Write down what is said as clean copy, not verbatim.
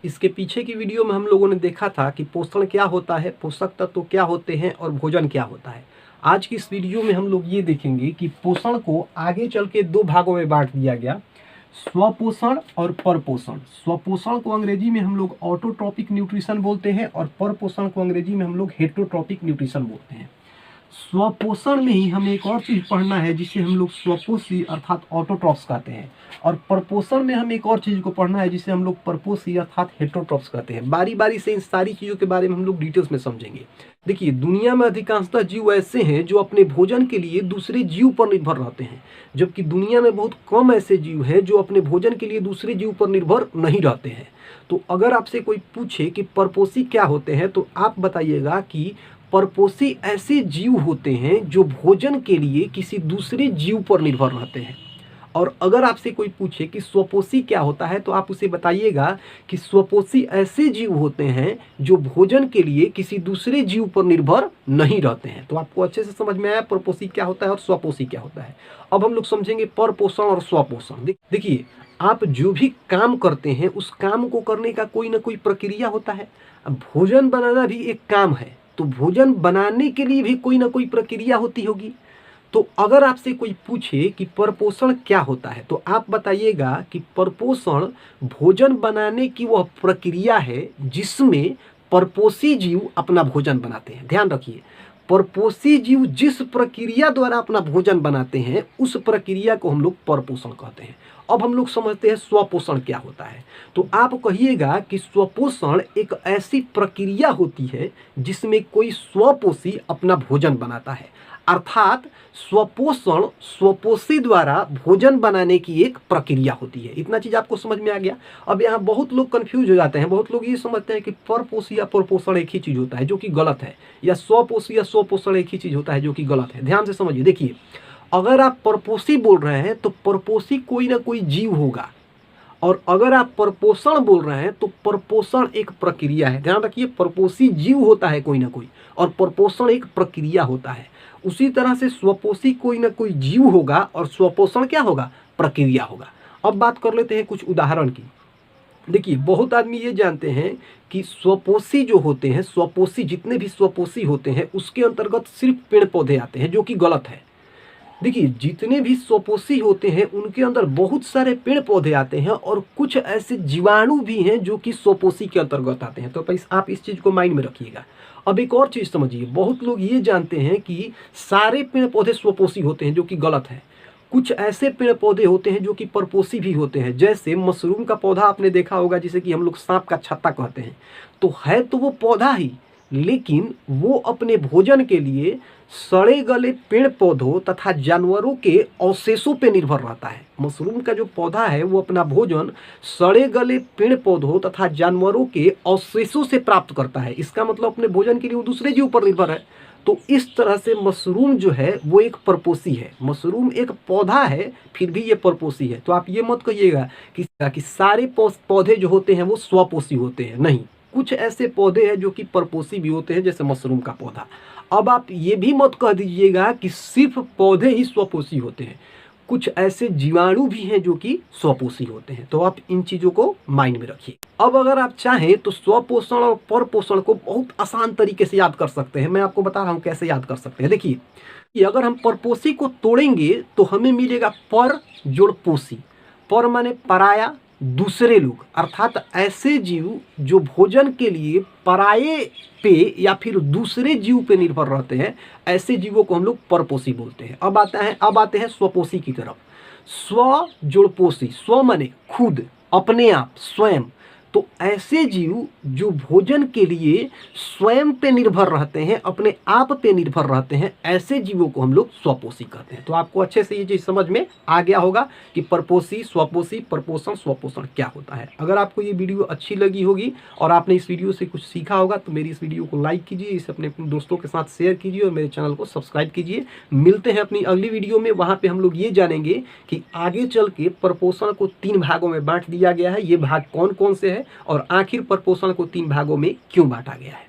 इसके पीछे की वीडियो में हम लोगों ने देखा था कि पोषण क्या होता है, पोषक तत्व क्या होते हैं और भोजन क्या होता है। आज की इस वीडियो में हम लोग ये देखेंगे कि पोषण को आगे चल के दो भागों में बांट दिया गया, स्वपोषण और परपोषण। स्वपोषण को अंग्रेजी में हम लोग ऑटोट्रॉपिक न्यूट्रिशन बोलते हैं और परपोषण को अंग्रेजी में हम लोग हेटरोट्रॉपिक न्यूट्रिशन बोलते हैं। स्वपोषण में ही हमें एक और चीज पढ़ना है जिसे हम लोग स्वपोषी अर्थात ऑटोट्रॉप्स कहते हैं, और परपोषण में हम एक और चीज को पढ़ना है जिसे हम लोग परपोषी अर्थात हेटरोट्रॉप्स कहते हैं। बारी बारी से इन सारी चीजों के बारे में हम लोग डिटेल्स में समझेंगे। देखिए, दुनिया में अधिकांशतः जीव ऐसे हैं जो अपने भोजन के लिए दूसरे जीव पर निर्भर रहते हैं, जबकि दुनिया में बहुत कम ऐसे जीव हैं जो अपने भोजन के लिए दूसरे जीव पर निर्भर नहीं रहते हैं। तो अगर आपसे कोई पूछे कि परपोषी क्या होते हैं तो आप बताइएगा कि परपोषी ऐसे जीव होते हैं जो भोजन के लिए किसी दूसरे जीव पर निर्भर रहते हैं। और अगर आपसे कोई पूछे कि स्वपोषी क्या होता है तो आप उसे बताइएगा कि स्वपोषी ऐसे जीव होते हैं जो भोजन के लिए किसी दूसरे जीव पर निर्भर नहीं रहते हैं। तो आपको अच्छे से समझ में आया परपोषी क्या होता है और स्वपोषी क्या होता है। अब हम लोग समझेंगे परपोषण और स्वपोषण। देखिए, आप जो भी काम करते हैं उस काम को करने का कोई ना कोई प्रक्रिया होता है। अब भोजन बनाना भी एक काम है, तो भोजन बनाने के लिए भी कोई ना कोई प्रक्रिया होती होगी। तो अगर आपसे कोई पूछे कि परपोषण क्या होता है तो आप बताइएगा कि परपोषण भोजन बनाने की वह प्रक्रिया है जिसमें परपोषी जीव अपना भोजन बनाते हैं। ध्यान रखिए, परपोषी जीव जिस प्रक्रिया द्वारा अपना भोजन बनाते हैं उस प्रक्रिया को हम लोग परपोषण कहते हैं। अब हम लोग समझते हैं स्वपोषण क्या होता है। तो आप कहिएगा कि स्वपोषण एक ऐसी प्रक्रिया होती है जिसमें कोई स्वपोषी अपना भोजन बनाता है, अर्थात स्वपोषण स्वपोषी द्वारा भोजन बनाने की एक प्रक्रिया होती है। इतना चीज आपको समझ में आ गया। अब यहाँ बहुत लोग कंफ्यूज हो जाते हैं, बहुत लोग ये समझते हैं कि परपोषी या परपोषण एक ही चीज होता है जो कि गलत है, या स्वपोषी या स्वपोषण एक ही चीज होता है जो कि गलत है। ध्यान से समझिए। देखिए, अगर आप परपोषी बोल रहे हैं तो परपोषी कोई ना कोई जीव होगा, और अगर आप परपोषण बोल रहे हैं तो परपोषण एक प्रक्रिया है। ध्यान रखिए, परपोषी जीव होता है कोई ना कोई और परपोषण एक प्रक्रिया होता है। उसी तरह से स्वपोषी कोई ना कोई जीव होगा और स्वपोषण क्या होगा, प्रक्रिया होगा। अब बात कर लेते हैं कुछ उदाहरण की। देखिए, बहुत आदमी ये जानते हैं कि स्वपोषी जो होते हैं, स्वपोषी जितने भी स्वपोषी होते हैं उसके अंतर्गत सिर्फ पेड़ पौधे आते हैं, जो कि गलत है। देखिए, जितने भी स्वपोषी होते हैं उनके अंदर बहुत सारे पेड़ पौधे आते हैं और कुछ ऐसे जीवाणु भी हैं जो कि स्वपोषी के अंतर्गत आते हैं। तो आप इस चीज को माइंड में रखिएगा। अब एक और चीज समझिए, बहुत लोग ये जानते हैं कि सारे पेड़ पौधे स्वपोषी होते हैं, जो कि गलत है। कुछ ऐसे पेड़ पौधे होते हैं जो कि परपोषी भी होते हैं, जैसे मशरूम का पौधा आपने देखा होगा जिसे कि हम लोग सांप का छत्ता कहते हैं। तो है तो वो पौधा ही, लेकिन वो अपने भोजन के लिए सड़े गले पेड़ पौधों तथा जानवरों के अवशेषों पर निर्भर रहता है। मशरूम का जो पौधा है वो अपना भोजन सड़े गले पेड़ पौधों तथा जानवरों के अवशेषों से प्राप्त करता है। इसका मतलब अपने भोजन के लिए वो दूसरे जीव पर निर्भर है। तो इस तरह से मशरूम जो है वो एक परपोषी है। मशरूम एक पौधा है, फिर भी ये परपोषी है। तो आप ये मत कहिएगा कि सारे पौधे जो होते हैं वो स्वपोषी होते हैं। नहीं, कुछ ऐसे पौधे हैं जो कि परपोषी भी होते हैं, जैसे मशरूम का पौधा। अब आप ये भी मत कह दीजिएगा कि सिर्फ पौधे ही स्वपोषी होते हैं, कुछ ऐसे जीवाणु भी हैं जो कि स्वपोषी होते हैं। तो आप इन चीजों को माइंड में रखिए। अब अगर आप चाहें तो स्वपोषण और परपोषण को बहुत आसान तरीके से याद कर सकते हैं। मैं आपको बता रहा हूं कैसे याद कर सकते हैं। देखिए, कि अगर हम परपोषी को तोड़ेंगे तो हमें मिलेगा पर जोड़ पोषी। पर माने पराया, दूसरे लोग, अर्थात ऐसे जीव जो भोजन के लिए पराये पे या फिर दूसरे जीव पे निर्भर रहते हैं, ऐसे जीवों को हम लोग परपोषी बोलते हैं। अब आते हैं स्वपोषी की तरफ। स्व जोड़ पोषी, स्व माने खुद, अपने आप, स्वयं। तो ऐसे जीव जो भोजन के लिए स्वयं पे निर्भर रहते हैं, अपने आप पे निर्भर रहते हैं, ऐसे जीवों को हम लोग स्वपोषी कहते हैं। तो आपको अच्छे से ये चीज समझ में आ गया होगा कि परपोषी, स्वपोषी, परपोषण, स्वपोषण क्या होता है। अगर आपको ये वीडियो अच्छी लगी होगी और आपने इस वीडियो से कुछ सीखा होगा तो मेरी इस वीडियो को लाइक कीजिए, इसे अपने दोस्तों के साथ शेयर कीजिए और मेरे चैनल को सब्सक्राइब कीजिए। मिलते हैं अपनी अगली वीडियो में, वहाँ पे हम लोग ये जानेंगे कि आगे चल के परपोषण को 3 भागों में बांट दिया गया है, ये भाग कौन कौन से है और आखिर परपोषण को 3 भागों में क्यों बांटा गया है।